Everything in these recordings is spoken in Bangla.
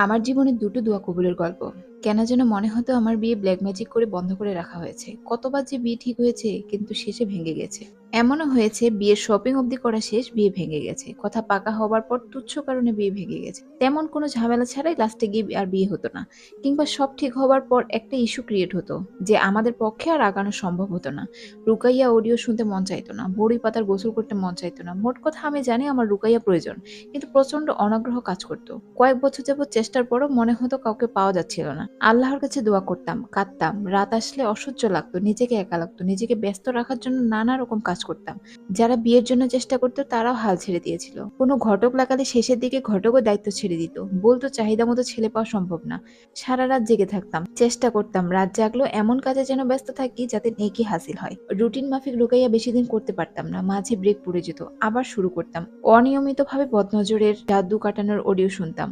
আমার জীবনে দুটো দোয়া কবুলের গল্প। কেন যেন মনে হতো আমার বিয়ে ব্ল্যাক ম্যাজিক করে বন্ধ করে রাখা হয়েছে। কতবার যে বিয়ে ঠিক হয়েছে কিন্তু শেষে ভেঙে গেছে। এমনও হয়েছে বিয়ের শপিং অবধি করা শেষ, বিয়ে ভেঙে গেছে। কথা পাকা হবার পর তুচ্ছ কারণে বিয়ে ভেঙে গেছে। তেমন কোনো ঝামেলা ছাড়াই লাস্টে গিয়ে আর বিয়ে হতো না। কিংবা সব ঠিক হবার পর একটা ইস্যু ক্রিয়েট হতো যে আমাদের পক্ষে আর আগানো সম্ভব হতো না। রুকাইয়া অডিও শুনতে মন চাইতো না, বড়ি পাতার গোসল করতে মন চাইতো না। মোট কথা আমি জানি আমার রুকাইয়া প্রয়োজন, কিন্তু প্রচন্ড অনাগ্রহ কাজ করতো। কয়েক বছর যাবৎ চেষ্টার পরও মনে হতো কাউকে পাওয়া যাচ্ছিল না। আল্লাহর কাছে দোয়া করতাম, কাঁদতাম। রাত আসলে অসহ্য লাগতো, নিজেকে একা লাগতো। নিজেকে ব্যস্ত রাখার জন্য নানা রকম কাজ করতাম। যারা বিয়ের জন্য চেষ্টা করতো তারাও হাল ছেড়ে দিয়েছিল। কোনো ঘটক লাগালে শেষের দিকে ঘটকও দায়িত্ব ছেড়ে দিত। বলতো চাহিদা মতো ছেলে পাওয়া সম্ভব না। সারা রাত জেগে থাকতাম, চেষ্টা করতাম। রাত জাগলো এমন কাজে যেন ব্যস্ত থাকি যাতে নেকি হাসিল হয়। রুটিন মাফিক রুকাইয়া বেশি দিন করতে পারতাম না, মাঝে ব্রেক পড়ে যেত, আবার শুরু করতাম। অনিয়মিতভাবে বদনজরের জাদু কাটানোর অডিও শুনতাম।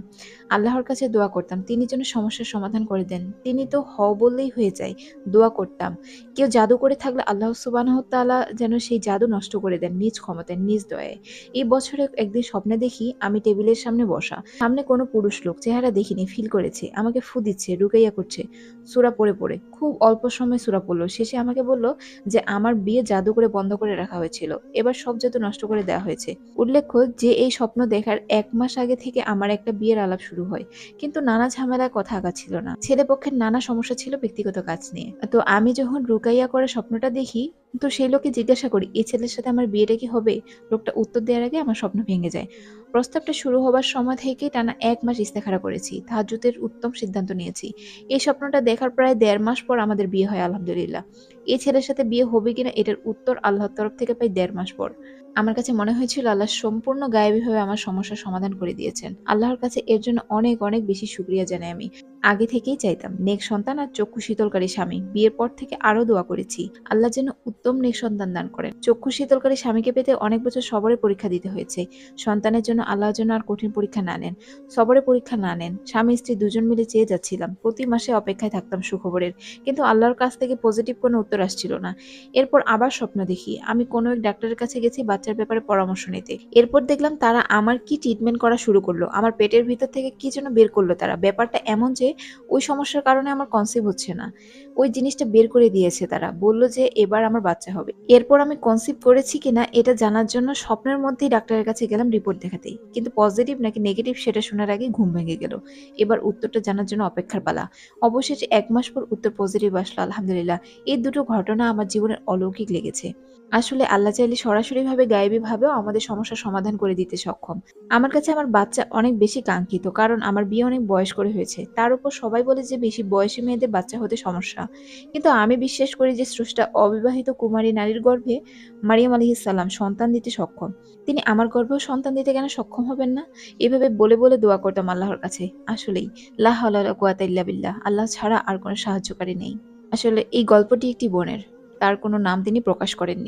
আল্লাহর কাছে দোয়া করতাম তিনি যেন সমস্যার সমাধান করে দেন। তিনি তো হও বললেই হয়ে যায়। দোয়া করতাম কেউ জাদু করে থাকলে আল্লাহ সুবহানাহু তাআলা যেন সেই জাদু নষ্ট করে দেন নিজ ক্ষমতায়, নিজ দয়ায়। এই বছরে একদিন স্বপ্নে দেখি আমি টেবিলের সামনে বসা, সামনে কোনো পুরুষ লোক, চেহারা দেখিনি, ফিল করেছে আমাকে ফু দিচ্ছে, রুকাইয়া করছে। সূরা পড়ে পড়ে খুব অল্প সময় সূরা পড়লো, শেষে আমাকে বলল যে আমার বিয়ে জাদু করে বন্ধ করে রাখা হয়েছিল, এবার সব জাদু নষ্ট করে দেওয়া হয়েছে। উল্লেখ্য যে এই স্বপ্ন দেখার ১ মাস আগে থেকে আমার একটা বিয়ের আলাপ শুরু হয়। কিন্তু নানা ঝামেলায় কথা আগাচ্ছিল না। ছেলেপক্ষের নানা সমস্যা ছিল ব্যক্তিগত কাজ নিয়ে। তো আমি যখন রুকাইয়া করা স্বপ্নটা দেখি, তো সেই লোককে জিজ্ঞাসা করি, "এই ছেলের সাথে আমার বিয়েটা কি হবে?" লোকটা উত্তর দেওয়ার আগে আমার স্বপ্ন ভেঙে যায়। প্রস্তাবটা শুরু হবার সময় থেকেই টানা ১ মাস ইস্তেখারা করেছি। তাহাজ্জুদের উত্তম সিদ্ধান্ত নিয়েছি। এই স্বপ্নটা দেখার প্রায় ১.৫ মাস পর আমাদের বিয়ে হয় আলহামদুলিল্লাহ। এই ছেলের সাথে বিয়ে হবে কিনা এটার উত্তর আল্লাহর তরফ থেকে পাই ১.৫ মাস পর। আমার কাছে মনে হয়েছিল আল্লাহ সম্পূর্ণ গায়েবীভাবে আমার সমস্যার সমাধান করে দিয়েছেন। আল্লাহর কাছে এর জন্য অনেক অনেক বেশি শুকরিয়া জানাই আমি। আগে থেকেই চাইতাম নেক সন্তান আর চক্ষু শীতলকারী স্বামী। বিয়ের পর থেকে আরো দোয়া করেছি আল্লাহ যেন উত্তম নেক সন্তান দান করেন। চক্ষু শীতলকারী স্বামীকে পেতে অনেক বছর সবরে পরীক্ষা দিতে হয়েছে। সন্তানের জন্য আল্লাহ যেন আর কঠিন পরীক্ষা না নেন, সবরে পরীক্ষা না নেন। স্বামী স্ত্রী দুজন মিলে চেয়ে যাচ্ছিলাম, প্রতি মাসে অপেক্ষায় থাকতাম সুখবরের, কিন্তু আল্লাহর কাছ থেকে পজিটিভ কোনো উত্তর আসছিল না। এরপর আবার স্বপ্ন দেখি আমি কোনো এক ডাক্তারের কাছে গেছি বাচ্চার ব্যাপারে পরামর্শ নিতে। এরপর দেখলাম তারা আমার কি ট্রিটমেন্ট করা শুরু করলো, আমার পেটের ভিতর থেকে কি যেন বের করলো তারা। ব্যাপারটা এমন যে ওই সমস্যার কারণে আমার কনসিভ হচ্ছে না, ওই জিনিসটা বের করে দিয়েছে তারা। বলল যে এবার আমার বাচ্চা হবে। এরপর আমি কনসিভ করেছি কিনা এটা জানার জন্য স্বপ্নের মধ্যেই ডাক্তারের কাছে গেলাম রিপোর্ট দেখাতেই, কিন্তু পজিটিভ নাকি নেগেটিভ সেটা শোনার আগে ঘুম ভেঙে গেল। এবার উত্তরটা জানার জন্য অপেক্ষার পালা। অবশেষে ১ মাস পর উত্তর পজিটিভ আসলো আলহামদুলিল্লাহ। এই দুটো ঘটনা আমার জীবনের অলৌকিক লেগেছে। আসলে আল্লাহ চাইলে সরাসরিভাবে গায়েবীভাবেও আমাদের সমস্যার সমাধান করে দিতে সক্ষম। আমার কাছে আমার বাচ্চা অনেক বেশি কাঙ্ক্ষিত, কারণ আমার বিয়ে অনেক বয়স করে হয়েছে। তার উপর সবাই বলে যে বেশি বয়সী মেয়েদের বাচ্চা হতে সমস্যা। কিন্তু আমি বিশ্বাস করি যে স্রষ্টা অবিবাহিত কুমারী নারীর গর্ভে মারিয়াম আলাইহিস সালাম সন্তান দিতে সক্ষম। তিনি আমার গর্ভেও সন্তান দিতে কেন সক্ষম হবেন না? এভাবে বলে বলে দোয়া করতাম আল্লাহর কাছে। আসলেই লা হাওলা ওয়ালা কুওয়াতা ইল্লা বিল্লাহ। আল্লাহ ছাড়া আর কোনো সাহায্যকারী নেই। আসলে এই গল্পটি একটি বোনের। তার কোনো নাম তিনি প্রকাশ করেননি।